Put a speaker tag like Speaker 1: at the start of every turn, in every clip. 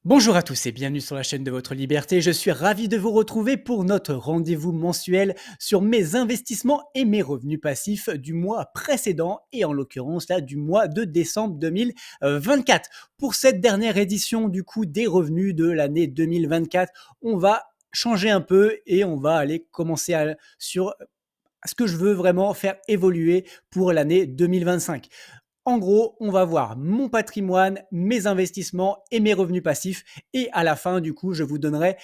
Speaker 1: Bonjour à tous et bienvenue sur la chaîne de votre liberté. Je suis ravi de vous retrouver pour notre rendez-vous mensuel sur mes investissements et mes revenus passifs du mois précédent et en l'occurrence là du mois de décembre 2024. Pour cette dernière édition du coup des revenus de l'année 2024, on va changer un peu et on va aller commencer sur ce que je veux vraiment faire évoluer pour l'année 2025. En gros, on va voir mon patrimoine, mes investissements et mes revenus passifs. Et à la fin, du coup, je vous donnerai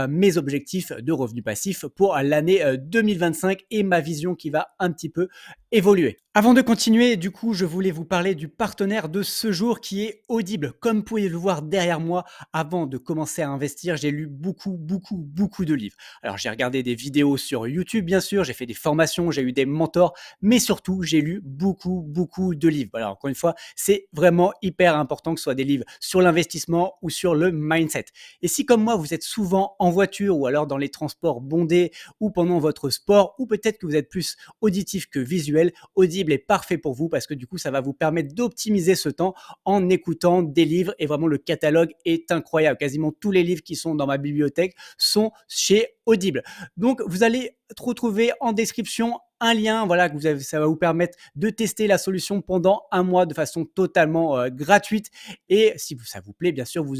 Speaker 1: mes objectifs de revenus passifs pour l'année 2025 et ma vision qui va un petit peu évoluer. Avant de continuer, du coup, je voulais vous parler du partenaire de ce jour qui est Audible. Comme vous pouvez le voir derrière moi, avant de commencer à investir, j'ai lu beaucoup de livres. Alors, j'ai regardé des vidéos sur YouTube, bien sûr, j'ai fait des formations, j'ai eu des mentors, mais surtout, j'ai lu beaucoup de livres. Alors, encore une fois, c'est vraiment hyper important que ce soit des livres sur l'investissement ou sur le mindset. Et si, comme moi, vous êtes souvent en voiture ou alors dans les transports bondés ou pendant votre sport, ou peut-être que vous êtes plus auditif que visuel, Audible est parfait pour vous parce que du coup, ça va vous permettre d'optimiser ce temps en écoutant des livres et vraiment le catalogue est incroyable. Quasiment tous les livres qui sont dans ma bibliothèque sont chez Audible. Donc, vous allez retrouver en description un lien, voilà, ça va vous permettre de tester la solution pendant un mois de façon totalement gratuite. Et si ça vous plaît, bien sûr, vous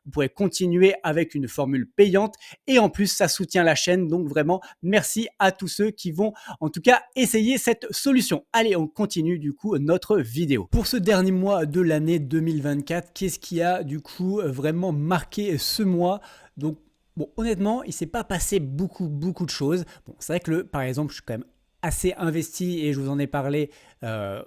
Speaker 1: pourrez continuer avec une formule payante. Et en plus, ça soutient la chaîne. Donc vraiment, merci à tous ceux qui vont en tout cas essayer cette solution. Allez, on continue du coup notre vidéo. Pour ce dernier mois de l'année 2024, qu'est-ce qui a du coup vraiment marqué ce mois? Donc, bon, honnêtement, il ne s'est pas passé beaucoup de choses. Bon, c'est vrai que par exemple, je suis quand même assez investi et je vous en ai parlé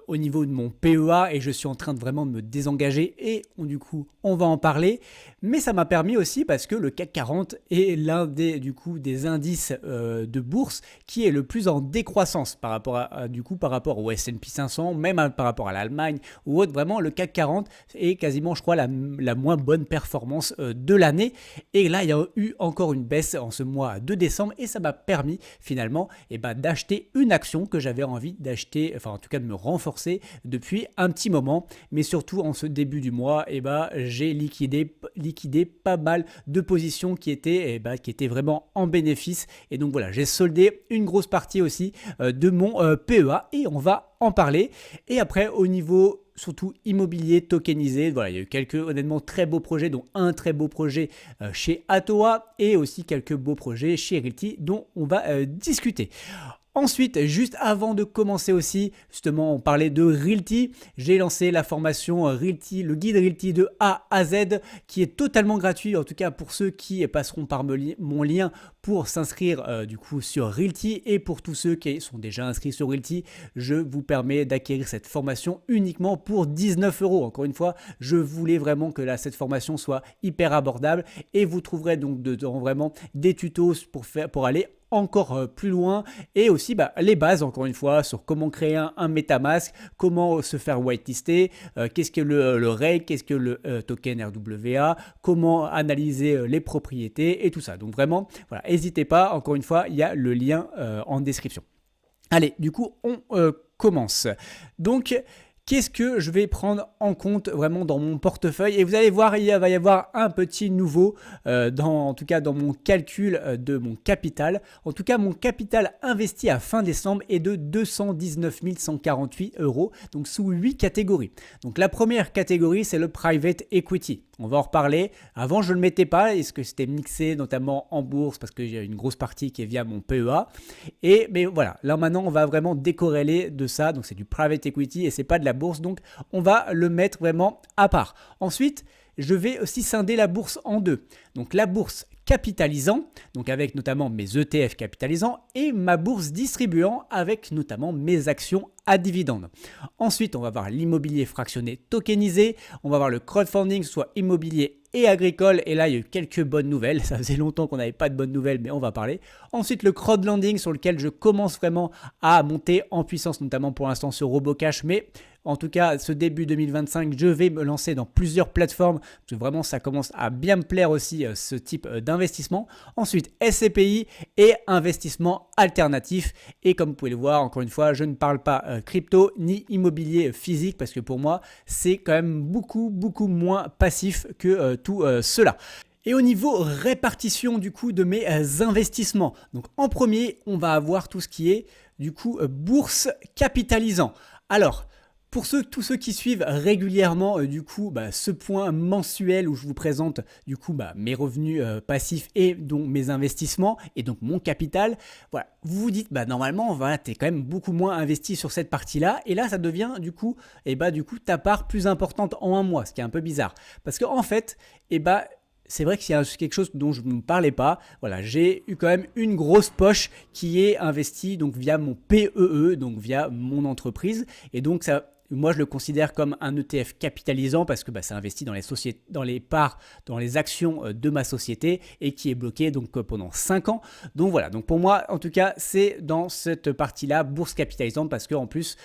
Speaker 1: au niveau de mon PEA et je suis en train de vraiment me désengager et du coup on va en parler, mais ça m'a permis aussi parce que le CAC 40 est l'un des indices de bourse qui est le plus en décroissance par rapport au S&P 500, même par rapport à l'Allemagne ou autre. Vraiment le CAC 40 est quasiment, je crois, la moins bonne performance de l'année, et là il y a eu encore une baisse en ce mois de décembre et ça m'a permis finalement d'acheter une action que j'avais envie d'acheter, enfin en tout cas de me renforcer depuis un petit moment. Mais surtout en ce début du mois, j'ai liquidé pas mal de positions qui étaient vraiment en bénéfice. Et donc voilà, j'ai soldé une grosse partie aussi de mon PEA et on va en parler. Et après, au niveau surtout immobilier tokenisé, voilà, il y a eu quelques honnêtement très beaux projets, dont un très beau projet chez Atoa et aussi quelques beaux projets chez Realty dont on va discuter. Ensuite, juste avant de commencer aussi, justement, on parlait de Realty. J'ai lancé la formation Realty, le guide Realty de A à Z, qui est totalement gratuit, en tout cas pour ceux qui passeront par mon lien pour s'inscrire du coup sur Realty. Et pour tous ceux qui sont déjà inscrits sur Realty, je vous permets d'acquérir cette formation uniquement pour 19 €. Encore une fois, je voulais vraiment que cette formation soit hyper abordable et vous trouverez donc dedans vraiment des tutos pour aller encore plus loin et aussi les bases encore une fois sur comment créer un MetaMask, comment se faire whitelister, qu'est-ce que le REIT, qu'est-ce que le token RWA, comment analyser les propriétés et tout ça. Donc vraiment, voilà, n'hésitez pas, encore une fois, il y a le lien en description. Allez, du coup, on commence. Donc, qu'est-ce que je vais prendre en compte vraiment dans mon portefeuille? Et vous allez voir, il va y avoir un petit nouveau, en tout cas dans mon calcul de mon capital. En tout cas, mon capital investi à fin décembre est de 219 148 €, donc sous 8 catégories. Donc la première catégorie, c'est le private equity. On va en reparler. Avant, je ne le mettais pas, est-ce que c'était mixé notamment en bourse parce que j'ai une grosse partie qui est via mon PEA. Mais voilà, là maintenant, on va vraiment décorréler de ça. Donc c'est du private equity et c'est pas de la bourse. Donc on va le mettre vraiment à part. Ensuite, je vais aussi scinder la bourse en deux. Donc la bourse capitalisant, donc avec notamment mes ETF capitalisants, et ma bourse distribuant avec notamment mes actions à dividendes. Ensuite, on va voir l'immobilier fractionné tokenisé, on va voir le crowdfunding, soit immobilier et agricole, et là il y a eu quelques bonnes nouvelles, ça faisait longtemps qu'on n'avait pas de bonnes nouvelles, mais on va parler. Ensuite, le crowdlending sur lequel je commence vraiment à monter en puissance, notamment pour l'instant sur Robocash, mais en tout cas ce début 2025, je vais me lancer dans plusieurs plateformes, parce que vraiment ça commence à bien me plaire aussi ce type d'investissement. Ensuite, SCPI et investissement alternatif. Et comme vous pouvez le voir, encore une fois, je ne parle pas crypto ni immobilier physique, parce que pour moi, c'est quand même beaucoup moins passif que tout cela. Et au niveau répartition du coup de mes investissements, donc en premier, on va avoir tout ce qui est du coup bourse capitalisant. Alors, pour tous ceux qui suivent régulièrement du coup ce point mensuel où je vous présente du coup mes revenus passifs et donc mes investissements et donc mon capital, voilà, vous vous dites normalement voilà, tu es quand même beaucoup moins investi sur cette partie-là et là ça devient du coup ta part plus importante en un mois, ce qui est un peu bizarre parce qu'en fait c'est vrai qu'il y a quelque chose dont je ne parlais pas. Voilà, j'ai eu quand même une grosse poche qui est investie donc via mon PEE, donc via mon entreprise. Et donc ça, moi je le considère comme un ETF capitalisant parce que ça investit dans les sociétés, dans les parts, dans les actions de ma société et qui est bloqué donc pendant 5 ans. Donc voilà, donc pour moi en tout cas c'est dans cette partie-là bourse capitalisante parce que en plus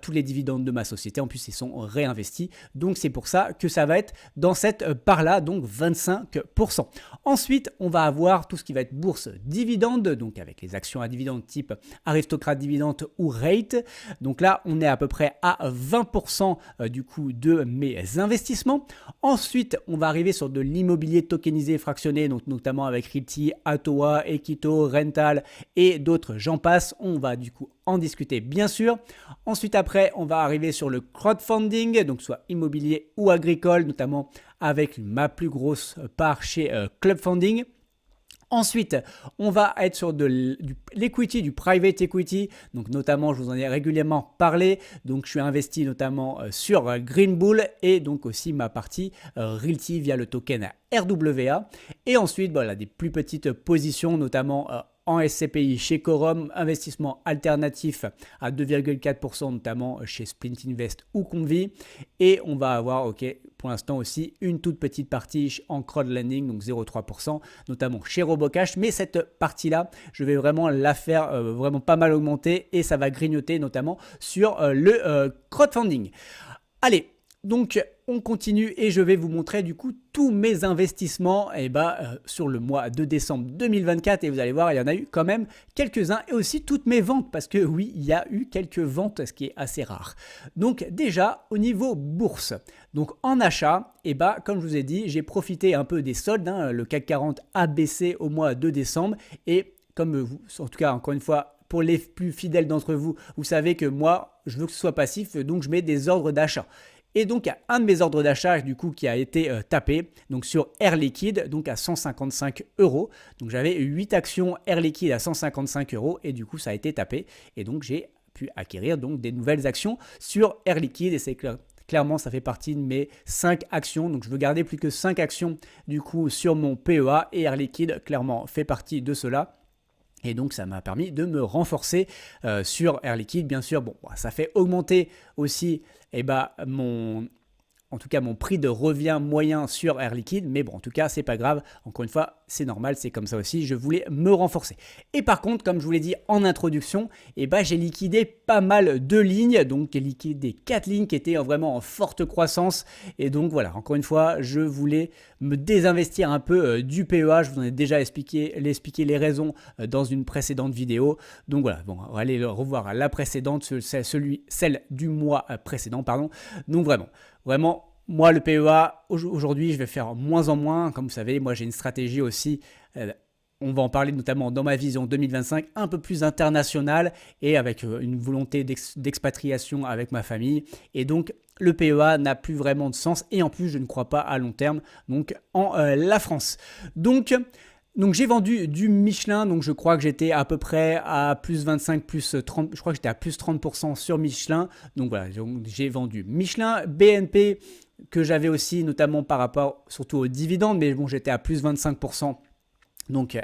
Speaker 1: tous les dividendes de ma société en plus ils sont réinvestis. Donc c'est pour ça que ça va être dans cette part-là, donc 25%. Ensuite on va avoir tout ce qui va être bourse dividende, donc avec les actions à dividendes type Aristocrate Dividende ou Rate. Donc là on est à peu près à 20% du coup de mes investissements. Ensuite, on va arriver sur de l'immobilier tokenisé fractionné, donc notamment avec Realty, Atoa, Equito, Rental et d'autres, j'en passe. On va du coup en discuter bien sûr. Ensuite après, on va arriver sur le crowdfunding, donc soit immobilier ou agricole, notamment avec ma plus grosse part chez Club Funding. Ensuite, on va être sur de l'equity, du private equity. Donc notamment, je vous en ai régulièrement parlé. Donc je suis investi notamment sur Green Bull et donc aussi ma partie Realty via le token RWA. Et ensuite, des plus petites positions, notamment en SCPI chez Quorum, investissement alternatif à 2,4%, notamment chez Splint Invest ou Convi. Et on va avoir, pour l'instant aussi, une toute petite partie en crowdlending, donc 0,3%, notamment chez Robocash. Mais cette partie-là, je vais vraiment la faire vraiment pas mal augmenter et ça va grignoter notamment sur le crowdfunding. Allez, donc on continue et je vais vous montrer du coup tous mes investissements sur le mois de décembre 2024 et vous allez voir il y en a eu quand même quelques-uns et aussi toutes mes ventes parce que oui il y a eu quelques ventes ce qui est assez rare. Donc déjà au niveau bourse, donc en achat comme je vous ai dit j'ai profité un peu des soldes, le CAC 40 a baissé au mois de décembre et comme vous, en tout cas encore une fois pour les plus fidèles d'entre vous, vous savez que moi je veux que ce soit passif donc je mets des ordres d'achat. Et donc, il y a un de mes ordres d'achat du coup qui a été tapé donc sur Air Liquide, donc à 155 €. Donc, j'avais 8 actions Air Liquide à 155 € et du coup, ça a été tapé. Et donc, j'ai pu acquérir donc des nouvelles actions sur Air Liquide et c'est clairement, ça fait partie de mes 5 actions. Donc, je veux garder plus que 5 actions du coup sur mon PEA et Air Liquide clairement fait partie de cela. Et donc, ça m'a permis de me renforcer sur Air Liquide. Bien sûr, ça fait augmenter aussi en tout cas mon prix de revient moyen sur Air Liquide, mais en tout cas c'est pas grave, encore une fois c'est normal, c'est comme ça aussi, je voulais me renforcer. Et par contre, comme je vous l'ai dit en introduction, j'ai liquidé pas mal de lignes, donc j'ai liquidé 4 lignes qui étaient vraiment en forte croissance, et donc voilà, encore une fois, je voulais me désinvestir un peu du PEA, je vous en ai déjà expliqué les raisons dans une précédente vidéo, donc voilà, on va aller revoir la précédente, celle du mois précédent, pardon, donc Vraiment, moi, le PEA, aujourd'hui, je vais faire moins en moins. Comme vous savez, moi, j'ai une stratégie aussi, on va en parler notamment dans ma vision 2025, un peu plus internationale et avec une volonté d'expatriation avec ma famille. Et donc, le PEA n'a plus vraiment de sens et en plus, je ne crois pas à long terme donc en la France. Donc, j'ai vendu du Michelin, donc je crois que j'étais à peu près à plus 25, plus 30, je crois que j'étais à plus 30% sur Michelin. Donc voilà, j'ai vendu Michelin, BNP que j'avais aussi notamment par rapport surtout aux dividendes, mais j'étais à plus 25%. Donc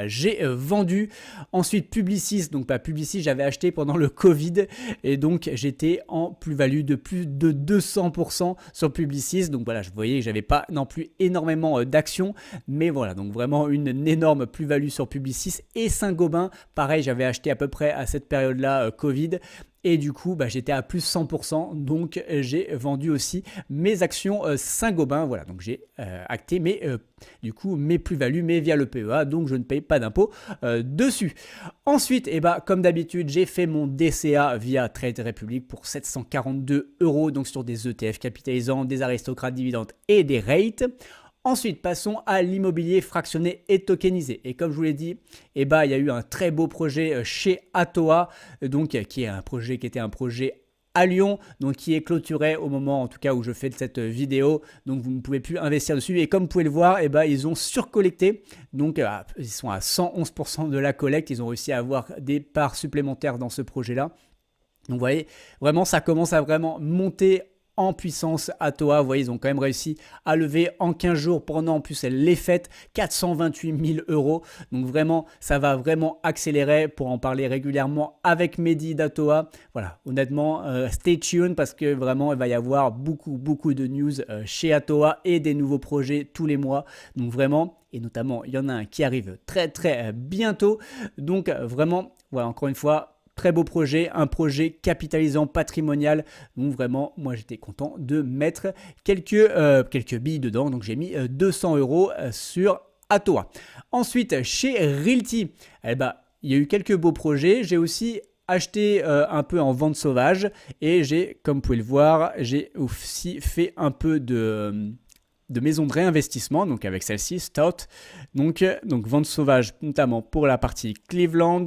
Speaker 1: j'ai vendu. Ensuite Publicis, donc Publicis j'avais acheté pendant le Covid et donc j'étais en plus-value de plus de 200% sur Publicis. Donc voilà, je voyais que j'avais pas non plus énormément d'actions, mais voilà, donc vraiment une énorme plus-value sur Publicis. Et Saint-Gobain, pareil, j'avais acheté à peu près à cette période-là Covid. Et du coup, bah, j'étais à plus 100%, donc j'ai vendu aussi mes actions Saint-Gobain. Voilà, donc j'ai acté du coup mes plus-values, mais via le PEA, donc je ne paye pas d'impôt dessus. Ensuite, bah, comme d'habitude, j'ai fait mon DCA via Trade Republic pour 742 €, donc sur des ETF capitalisants, des aristocrates dividendes et des rates. Ensuite, passons à l'immobilier fractionné et tokenisé. Et comme je vous l'ai dit, bah, il y a eu un très beau projet chez Atoa, donc qui était un projet à Lyon, donc qui est clôturé au moment en tout cas où je fais cette vidéo, donc vous ne pouvez plus investir dessus. Et comme vous pouvez le voir, bah, ils ont surcollecté, donc ils sont à 111% de la collecte, ils ont réussi à avoir des parts supplémentaires dans ce projet-là. Donc vous voyez, vraiment ça commence à vraiment monter en puissance à Atoa. Vous voyez, ils ont quand même réussi à lever en 15 jours pendant en plus les fêtes 428 000 €. Donc vraiment, ça va vraiment accélérer pour en parler régulièrement avec Mehdi d'Atoa. Voilà, honnêtement, stay tuned parce que vraiment, il va y avoir beaucoup de news chez Atoa et des nouveaux projets tous les mois. Donc vraiment, et notamment, il y en a un qui arrive très bientôt. Donc vraiment, voilà, encore une fois, très beau projet, un projet capitalisant patrimonial. Donc vraiment, moi j'étais content de mettre quelques billes dedans. Donc j'ai mis 200 € sur Atoa. Ensuite, chez Realty, bah, il y a eu quelques beaux projets. J'ai aussi acheté un peu en vente sauvage et comme vous pouvez le voir, j'ai aussi fait un peu de maisons de réinvestissement, donc avec celle-ci, Stout. Donc vente sauvage, notamment pour la partie Cleveland.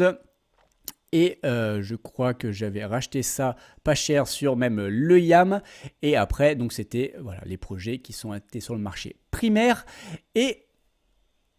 Speaker 1: Et je crois que j'avais racheté ça pas cher sur même le YAM. Et après, donc c'était voilà, les projets qui sont été sur le marché primaire. Et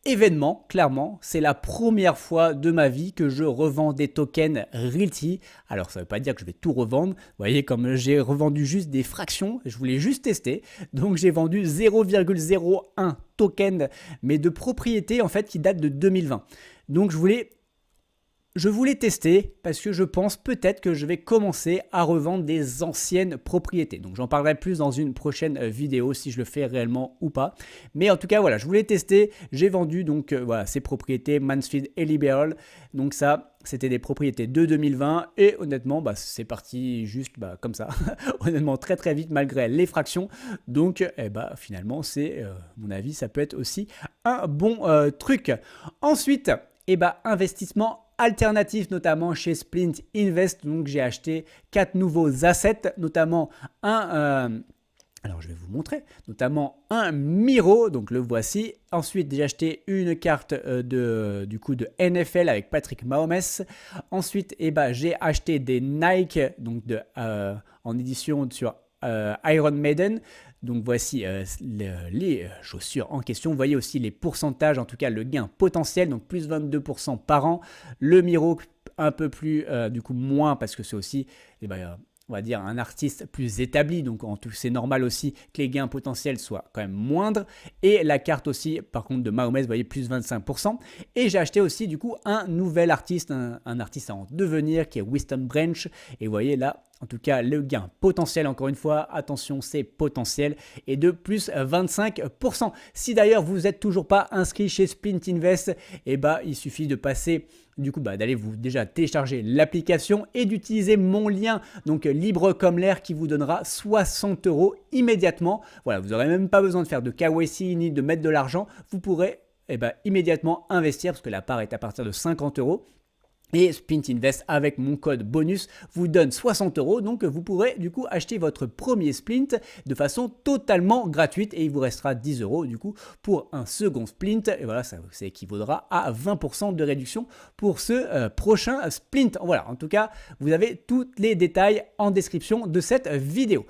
Speaker 1: événement, clairement, c'est la première fois de ma vie que je revends des tokens Realty. Alors ça ne veut pas dire que je vais tout revendre. Vous voyez, comme j'ai revendu juste des fractions, je voulais juste tester. Donc j'ai vendu 0,01 token, mais de propriété en fait qui date de 2020. Donc je voulais tester parce que je pense peut-être que je vais commencer à revendre des anciennes propriétés. Donc j'en parlerai plus dans une prochaine vidéo si je le fais réellement ou pas. Mais en tout cas, voilà, je voulais tester. J'ai vendu donc voilà, ces propriétés Mansfield et Liberal. Donc ça, c'était des propriétés de 2020 et honnêtement, bah, c'est parti juste comme ça. Honnêtement, très vite malgré les fractions. Donc bah, finalement, mon avis, ça peut être aussi un bon truc. Ensuite, bah, investissement alternatif, notamment chez Splint Invest. Donc j'ai acheté 4 nouveaux assets, notamment alors je vais vous montrer, notamment un Miro, donc le voici. Ensuite j'ai acheté une carte de NFL avec Patrick Mahomes. Ensuite bah, j'ai acheté des Nike donc en édition sur Iron Maiden. Donc voici les chaussures en question. Vous voyez aussi les pourcentages, en tout cas le gain potentiel, donc plus 22% par an. Le Miro un peu plus, du coup moins parce que c'est aussi, on va dire, un artiste plus établi. Donc c'est normal aussi que les gains potentiels soient quand même moindres. Et la carte aussi, par contre, de Mahomes, vous voyez, plus 25%. Et j'ai acheté aussi du coup un nouvel artiste, un artiste en devenir qui est Winston Branch. Et vous voyez là, en tout cas, le gain potentiel, encore une fois, attention, c'est potentiel, est de plus 25%. Si d'ailleurs vous n'êtes toujours pas inscrit chez Splint Invest, bah, il suffit de passer, du coup, d'aller vous déjà télécharger l'application et d'utiliser mon lien, donc libre comme l'air, qui vous donnera 60 € immédiatement. Voilà, vous n'aurez même pas besoin de faire de KYC ni de mettre de l'argent. Vous pourrez immédiatement investir parce que la part est à partir de 50 €. Et Splint Invest avec mon code bonus vous donne 60 €, donc vous pourrez du coup acheter votre premier Splint de façon totalement gratuite et il vous restera 10 € du coup pour un second Splint et voilà, ça équivaudra à 20% de réduction pour ce prochain Splint. Voilà, en tout cas vous avez tous les détails en description de cette vidéo.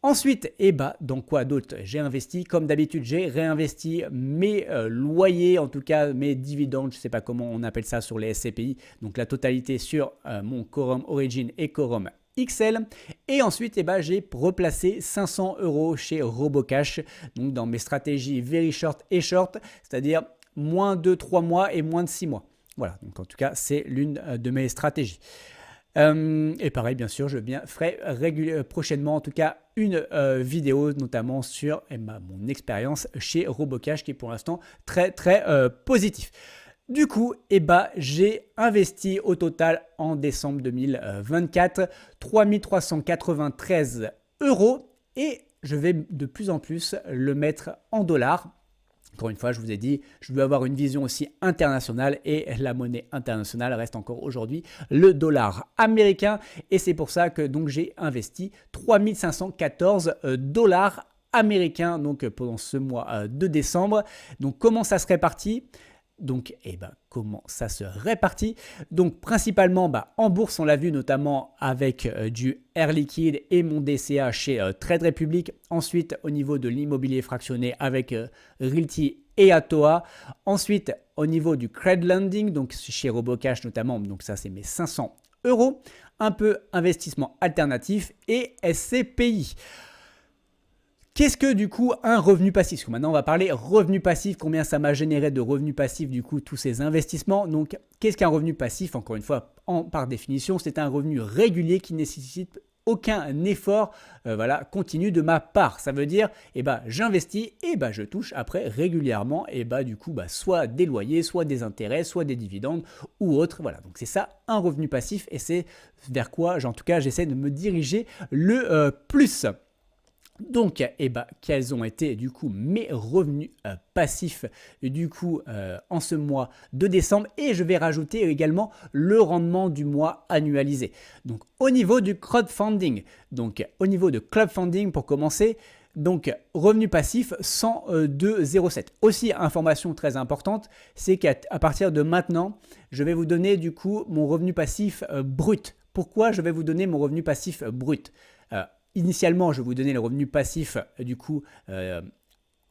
Speaker 1: Ensuite, bah, dans quoi d'autre j'ai investi? Comme d'habitude, j'ai réinvesti mes loyers, en tout cas mes dividendes, je ne sais pas comment on appelle ça sur les SCPI, donc la totalité sur mon Quorum Origin et Quorum XL. Et ensuite, bah, j'ai replacé 500 € chez Robocash, donc dans mes stratégies very short et short, c'est-à-dire moins de 3 mois et moins de 6 mois. Voilà, donc en tout cas, c'est l'une de mes stratégies. Et pareil, bien sûr, je ferai prochainement, en tout cas, une vidéo, notamment sur mon expérience chez Robocash, qui est pour l'instant très positif. Du coup, j'ai investi au total en décembre 2024 3 393 euros et je vais de plus en plus le mettre en dollars. Encore une fois, je vous ai dit, je veux avoir une vision aussi internationale et la monnaie internationale reste encore aujourd'hui le dollar américain et c'est pour ça que donc j'ai investi 3514 dollars américains donc pendant ce mois de décembre. Donc comment ça se répartit? Donc, comment ça se répartit? Donc, principalement en bourse, on l'a vu notamment avec du Air Liquide et mon DCA chez Trade Republic. Ensuite, au niveau de l'immobilier fractionné avec Realty et Atoa. Ensuite, au niveau du Cred Lending, donc chez Robocash notamment, donc ça c'est mes 500 euros. Un peu investissement alternatif et SCPI. Qu'est-ce que du coup un revenu passif? Parce que maintenant on va parler revenu passif, combien ça m'a généré de revenus passifs du coup tous ces investissements. Donc qu'est-ce qu'un revenu passif? Encore une fois, par définition, c'est un revenu régulier qui ne nécessite aucun effort continu de ma part. Ça veut dire j'investis et je touche après régulièrement soit des loyers, soit des intérêts, soit des dividendes ou autre. Voilà, donc c'est ça un revenu passif et c'est vers quoi en tout cas j'essaie de me diriger le plus. Donc, quels ont été du coup mes revenus passifs du coup en ce mois de décembre et je vais rajouter également le rendement du mois annualisé. Donc, au niveau du crowdfunding, donc au niveau de crowdfunding pour commencer, donc revenu passif 102,07. Aussi, information très importante, c'est qu'à partir de maintenant, je vais vous donner du coup mon revenu passif brut. Pourquoi je vais vous donner mon revenu passif brut? Initialement, je vais vous donner le revenu passif du coup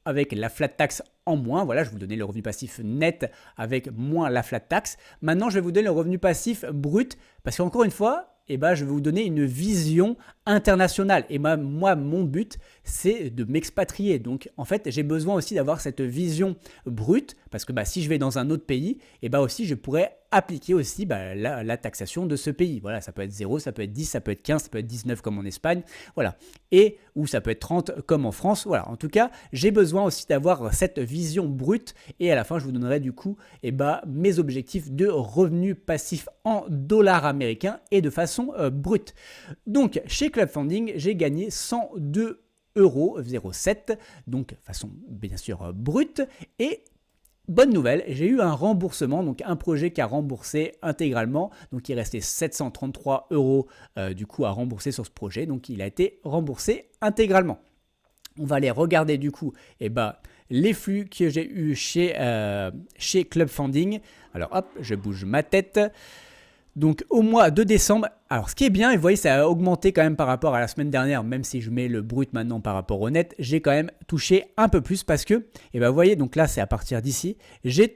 Speaker 1: avec la flat tax en moins. Voilà, je vais vous donner le revenu passif net avec moins la flat tax. Maintenant, je vais vous donner le revenu passif brut parce qu'encore une fois, je vais vous donner une vision internationale. Et moi, mon but, c'est de m'expatrier. Donc, en fait, j'ai besoin aussi d'avoir cette vision brute parce que si je vais dans un autre pays, aussi, je pourrais appliquer aussi la taxation de ce pays. Voilà, ça peut être 0, ça peut être 10, ça peut être 15, ça peut être 19 comme en Espagne. Voilà. Ou ça peut être 30 comme en France. Voilà. En tout cas, j'ai besoin aussi d'avoir cette vision brute. Et à la fin, je vous donnerai du coup mes objectifs de revenus passifs en dollars américains et de façon brute. Donc, chez Clubfunding, j'ai gagné 102,07 euros, donc façon bien sûr brute. Et bonne nouvelle, j'ai eu un remboursement, donc un projet qui a remboursé intégralement, donc il restait 733 euros du coup à rembourser sur ce projet, donc il a été remboursé intégralement. On va aller regarder du coup les flux que j'ai eu chez Clubfunding. Alors hop, je bouge ma tête. Donc au mois de décembre, alors ce qui est bien, et vous voyez ça a augmenté quand même par rapport à la semaine dernière, même si je mets le brut maintenant par rapport au net, j'ai quand même touché un peu plus parce que, vous voyez, donc là c'est à partir d'ici, j'ai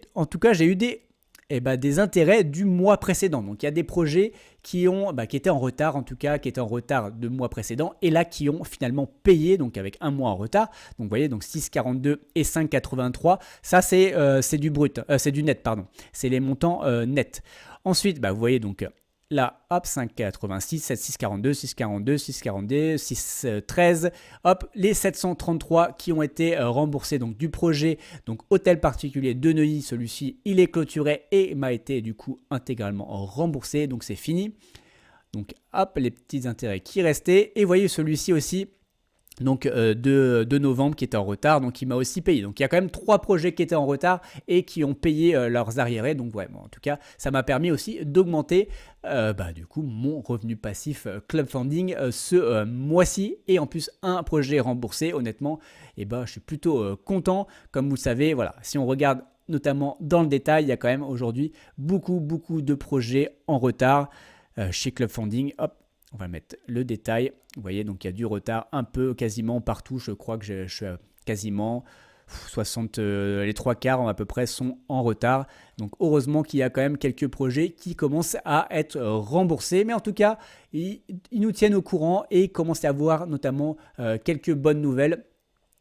Speaker 1: eu des intérêts du mois précédent. Donc il y a des projets qui étaient en retard, en tout cas qui étaient en retard de mois précédent et là qui ont finalement payé, donc avec un mois en retard. Donc vous voyez, donc 6,42 et 5,83, ça c'est du brut, c'est du net, pardon, c'est les montants nets. Ensuite, vous voyez donc là, hop, 5,86, 7,642, 6,42, 6,42, 6,13, hop, les 733 qui ont été remboursés donc du projet, donc hôtel particulier de Neuilly, celui-ci, il est clôturé et m'a été du coup intégralement remboursé, donc c'est fini. Donc hop, les petits intérêts qui restaient, et vous voyez celui-ci aussi, donc de novembre qui était en retard, donc il m'a aussi payé. Donc il y a quand même 3 projets qui étaient en retard et qui ont payé leurs arriérés. Donc en tout cas, ça m'a permis aussi d'augmenter du coup mon revenu passif Clubfunding ce mois-ci. Et en plus, un projet remboursé. Honnêtement, je suis plutôt content. Comme vous le savez, voilà, si on regarde notamment dans le détail, il y a quand même aujourd'hui beaucoup de projets en retard chez Clubfunding. Hop. On va mettre le détail. Vous voyez, donc il y a du retard un peu quasiment partout. Je crois que je suis à quasiment 60, les 3/4 à peu près sont en retard. Donc heureusement qu'il y a quand même quelques projets qui commencent à être remboursés. Mais en tout cas, ils nous tiennent au courant et commencent à avoir notamment quelques bonnes nouvelles.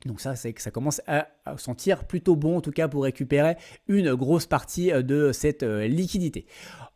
Speaker 1: Donc ça, c'est que ça commence à sentir plutôt bon, en tout cas pour récupérer une grosse partie de cette liquidité.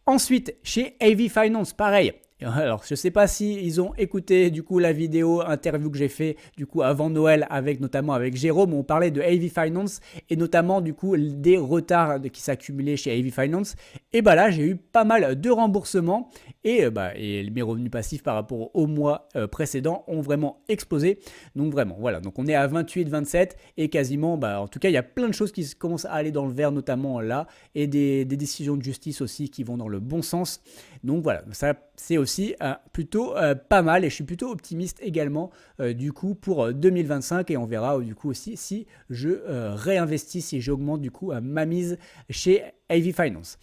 Speaker 1: Ensuite, chez AV Finance, pareil. Alors, je ne sais pas si ils ont écouté du coup la vidéo interview que j'ai fait du coup avant Noël avec notamment avec Jérôme, où on parlait de AV Finance et notamment du coup des retards qui s'accumulaient chez AV Finance. Et bah là, j'ai eu pas mal de remboursements et mes revenus passifs par rapport au mois précédent ont vraiment explosé. Donc vraiment, voilà. Donc on est à 28, 27 et quasiment, en tout cas, il y a plein de choses qui commencent à aller dans le vert, notamment là, et des décisions de justice aussi qui vont dans le bon sens. Donc voilà, ça c'est aussi plutôt pas mal et je suis plutôt optimiste également du coup pour 2025 et on verra du coup aussi si je réinvestis, si j'augmente du coup ma mise chez AV Finance.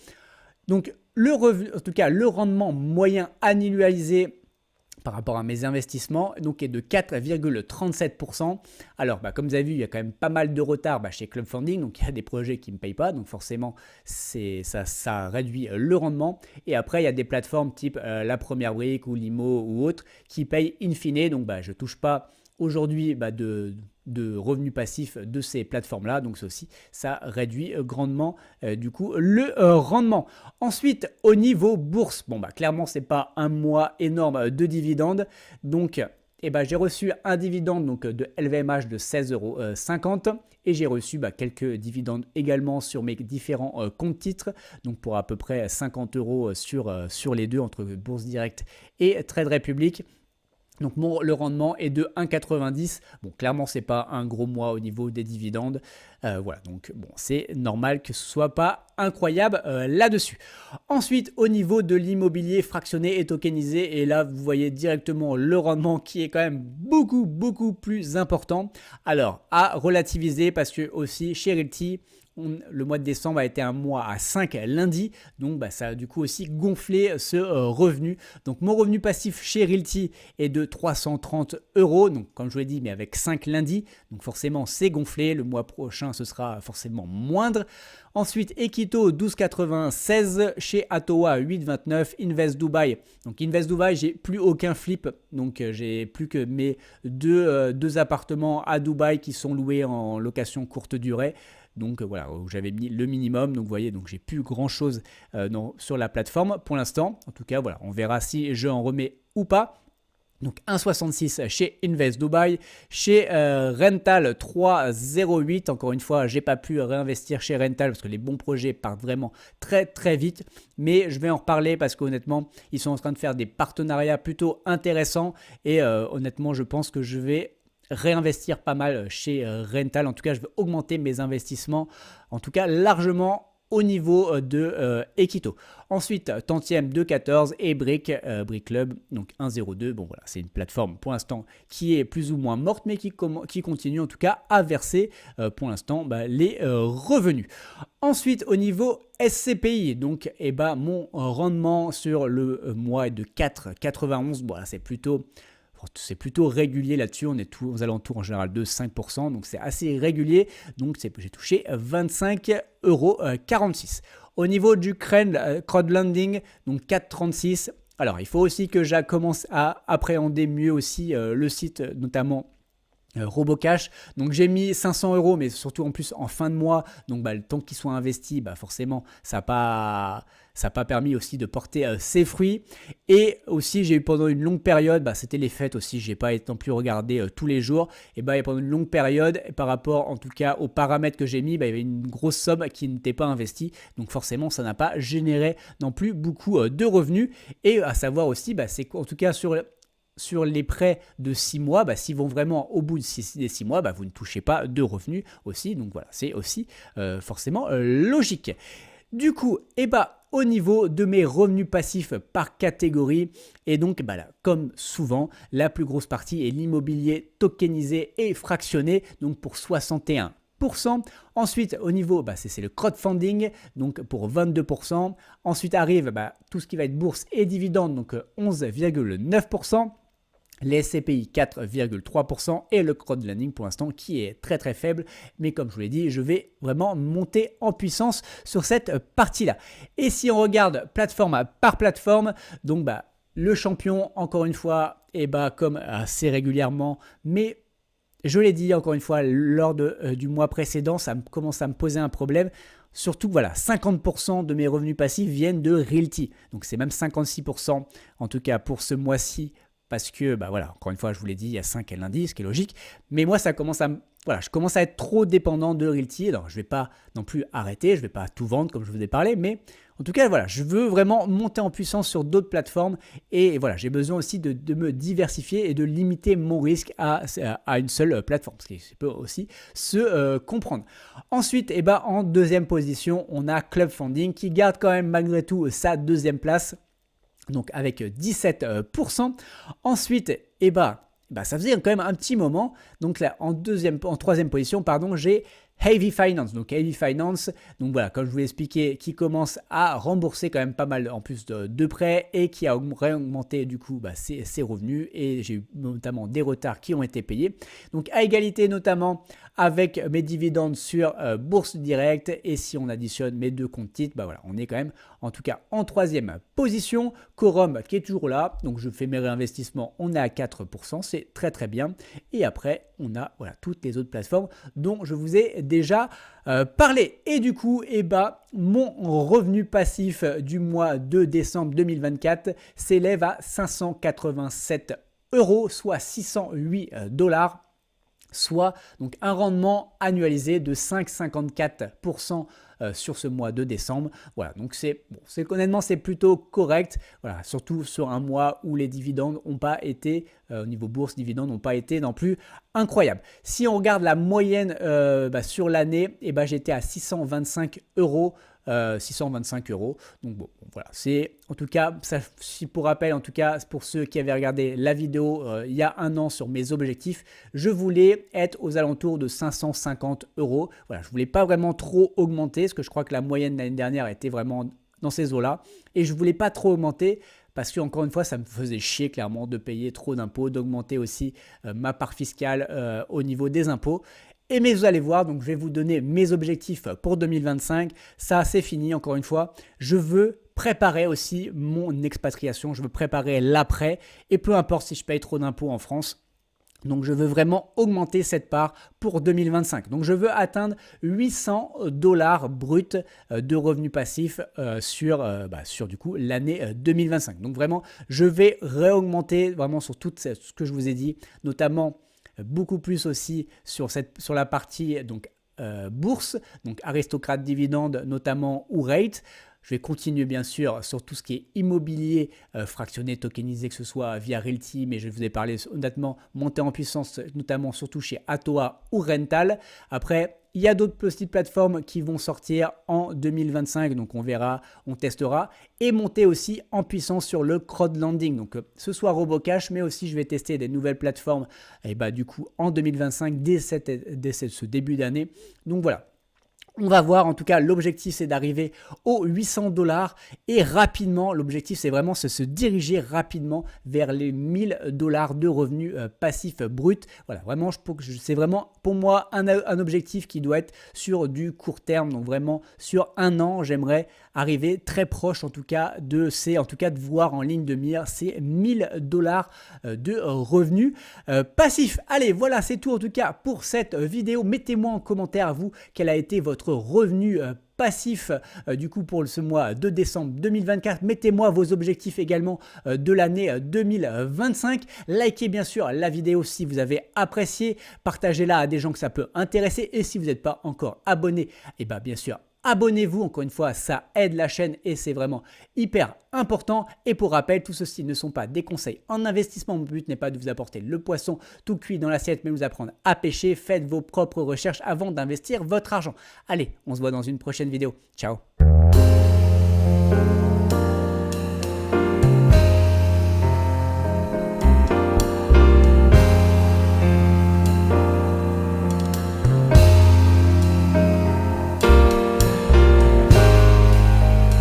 Speaker 1: Donc le revenu, en tout cas le rendement moyen annualisé par rapport à mes investissements, donc est de 4,37%. Alors, comme vous avez vu, il y a quand même pas mal de retard chez Club Funding, donc il y a des projets qui ne me payent pas, donc forcément, ça réduit le rendement. Et après, il y a des plateformes type La Première Brique ou Limo ou autres qui payent in fine, donc je ne touche pas aujourd'hui de revenus passifs de ces plateformes-là. Donc ça réduit grandement du coup le rendement. Ensuite, au niveau bourse, clairement, c'est pas un mois énorme de dividendes. Donc, j'ai reçu un dividende donc, de LVMH de 16,50 € et j'ai reçu quelques dividendes également sur mes différents comptes titres, donc pour à peu près 50 € sur les deux, entre Bourse Directe et Trade Republic. Donc le rendement est de 1,90. Bon, clairement, c'est pas un gros mois au niveau des dividendes. Voilà, donc c'est normal que ce soit pas incroyable là-dessus. Ensuite, au niveau de l'immobilier fractionné et tokenisé, et là, vous voyez directement le rendement qui est quand même beaucoup plus important. Alors, à relativiser parce que aussi chez Realty, le mois de décembre a été un mois à 5 lundis, donc ça a du coup aussi gonflé ce revenu. Donc mon revenu passif chez Realty est de 330 €, donc comme je vous l'ai dit, mais avec 5 lundis, donc forcément c'est gonflé, le mois prochain ce sera forcément moindre. Ensuite, Equito 12,96, chez Atoa 8,29, Invest Dubai. Donc Invest Dubai, j'ai plus aucun flip, donc j'ai plus que mes deux appartements à Dubaï qui sont loués en location courte durée. Donc voilà, où j'avais mis le minimum. Donc vous voyez, donc j'ai plus grand chose sur la plateforme pour l'instant. En tout cas, voilà, on verra si je en remets ou pas. Donc 1,66 chez Invest Dubai, chez Rental 3,08. Encore une fois, j'ai pas pu réinvestir chez Rental parce que les bons projets partent vraiment très vite. Mais je vais en reparler parce qu'honnêtement, ils sont en train de faire des partenariats plutôt intéressants. Et honnêtement, je pense que je vais réinvestir pas mal chez Rental. En tout cas, je vais augmenter mes investissements, en tout cas largement au niveau de Equito. Ensuite, Tantième 2,14 et Brick Club, donc 1,02. Bon voilà, c'est une plateforme pour l'instant qui est plus ou moins morte, mais qui continue en tout cas à verser pour l'instant les revenus. Ensuite, au niveau SCPI, donc mon rendement sur le mois est de 4,91. Voilà, c'est plutôt régulier là-dessus, on est aux alentours en général de 5%, donc c'est assez régulier, donc j'ai touché 25,46 €. Au niveau du crowdlending, donc 4,36. Alors il faut aussi que je commence à appréhender mieux aussi le site, notamment Robocash. Donc j'ai mis 500 €, mais surtout en plus en fin de mois, donc le temps qu'il soit investi, forcément ça n'a pas permis aussi de porter ses fruits. Et aussi j'ai eu pendant une longue période, c'était les fêtes aussi, j'ai pas non plus regardé tous les jours, et pendant une longue période, par rapport en tout cas aux paramètres que j'ai mis, il y avait une grosse somme qui n'était pas investie, donc forcément ça n'a pas généré non plus beaucoup de revenus. Et à savoir aussi, c'est en tout cas sur les prêts de 6 mois, s'ils vont vraiment au bout des 6 mois, vous ne touchez pas de revenus aussi. Donc voilà, c'est aussi forcément logique. Du coup, au niveau de mes revenus passifs par catégorie, et donc là, comme souvent, la plus grosse partie est l'immobilier tokenisé et fractionné, donc pour 61%. Ensuite, au niveau, c'est le crowdfunding, donc pour 22%. Ensuite arrive tout ce qui va être bourse et dividendes, donc 11,9%. Les SCPI 4,3% et le crowdlending pour l'instant qui est très faible, mais comme je vous l'ai dit, je vais vraiment monter en puissance sur cette partie-là. Et si on regarde plateforme par plateforme, donc le champion encore une fois, comme assez régulièrement, mais je l'ai dit encore une fois lors du mois précédent, ça commence à me poser un problème. Surtout, voilà, 50% de mes revenus passifs viennent de Realty. Donc, c'est même 56% en tout cas pour ce mois-ci. Parce que, bah voilà, encore une fois, je vous l'ai dit, il y a 5 lundi, ce qui est logique. Mais moi, voilà, je commence à être trop dépendant de Realty. Alors, je ne vais pas non plus arrêter, je ne vais pas tout vendre comme je vous ai parlé. Mais en tout cas, voilà, je veux vraiment monter en puissance sur d'autres plateformes. Et voilà, j'ai besoin aussi de me diversifier et de limiter mon risque à une seule plateforme. Ce qui peut aussi se comprendre. Ensuite, eh ben, en deuxième position, on a Club Funding qui garde quand même malgré tout sa deuxième place. Donc avec 17%. Ensuite, ça faisait quand même un petit moment. Donc là, en troisième position, pardon, j'ai Heavy Finance. Donc Heavy Finance, donc voilà, comme je vous l'ai expliqué, qui commence à rembourser quand même pas mal en plus de prêts et qui a augmenté du coup ses revenus. Et j'ai eu notamment des retards qui ont été payés. Donc à égalité notamment avec mes dividendes sur Bourse Directe. Et si on additionne mes deux comptes titres, voilà, on est quand même en tout cas en troisième position. Quorum qui est toujours là. Donc je fais mes réinvestissements, on est à 4%, c'est très très bien. Et après, on a voilà, toutes les autres plateformes dont je vous ai déjà parlé. Et du coup, mon revenu passif du mois de décembre 2024 s'élève à 587 €, soit 608 $. Soit donc un rendement annualisé de 5,54% sur ce mois de décembre. Voilà, donc honnêtement, c'est plutôt correct. Voilà, surtout sur un mois où les dividendes n'ont pas été, au niveau bourse, dividendes n'ont pas été non plus incroyables. Si on regarde la moyenne sur l'année, j'étais à 625 €. 625 €. Donc bon, voilà, c'est en tout cas, ça, si pour rappel, en tout cas pour ceux qui avaient regardé la vidéo il y a un an sur mes objectifs, je voulais être aux alentours de 550 €. Voilà, je voulais pas vraiment trop augmenter parce que je crois que la moyenne l'année dernière était vraiment dans ces eaux-là et je voulais pas trop augmenter. Parce que encore une fois, ça me faisait chier clairement de payer trop d'impôts, d'augmenter aussi ma part fiscale au niveau des impôts. Mais vous allez voir, donc je vais vous donner mes objectifs pour 2025. Ça, c'est fini, encore une fois. Je veux préparer aussi mon expatriation. Je veux préparer l'après. Et peu importe si je paye trop d'impôts en France. Donc, je veux vraiment augmenter cette part pour 2025. Donc, je veux atteindre 800 $ bruts de revenus passifs sur du coup l'année 2025. Donc, vraiment, je vais réaugmenter vraiment sur tout ce que je vous ai dit, notamment beaucoup plus aussi sur la partie donc bourse, donc aristocrate dividende notamment ou rate. Je vais continuer bien sûr sur tout ce qui est immobilier fractionné, tokenisé, que ce soit via Realty, mais je vous ai parlé honnêtement monter en puissance notamment surtout chez Atoa ou Rental. Après, il y a d'autres petites plateformes qui vont sortir en 2025, donc on verra, on testera, et monter aussi en puissance sur le crowdlending. Donc ce soit Robocash, mais aussi je vais tester des nouvelles plateformes du coup en 2025 dès ce début d'année. Donc voilà. On va voir, en tout cas, l'objectif, c'est d'arriver aux 800 $. Et rapidement, l'objectif, c'est vraiment se diriger rapidement vers les 1000 $ de revenus passifs bruts. Voilà, vraiment, c'est vraiment pour moi un objectif qui doit être sur du court terme. Donc vraiment, sur un an, j'aimerais arriver très proche, en tout cas, de voir en ligne de mire ces 1000 $ de revenus passifs. Allez, voilà, c'est tout en tout cas pour cette vidéo. Mettez-moi en commentaire, vous, quel a été votre revenu passif du coup pour ce mois de décembre 2024. Mettez-moi vos objectifs également de l'année 2025. Likez bien sûr la vidéo si vous avez apprécié. Partagez-la à des gens que ça peut intéresser. Et si vous n'êtes pas encore abonné, bien sûr, abonnez-vous, encore une fois, ça aide la chaîne et c'est vraiment hyper important. Et pour rappel, tout ceci ne sont pas des conseils en investissement. Mon but n'est pas de vous apporter le poisson tout cuit dans l'assiette, mais vous apprendre à pêcher. Faites vos propres recherches avant d'investir votre argent. Allez, on se voit dans une prochaine vidéo. Ciao!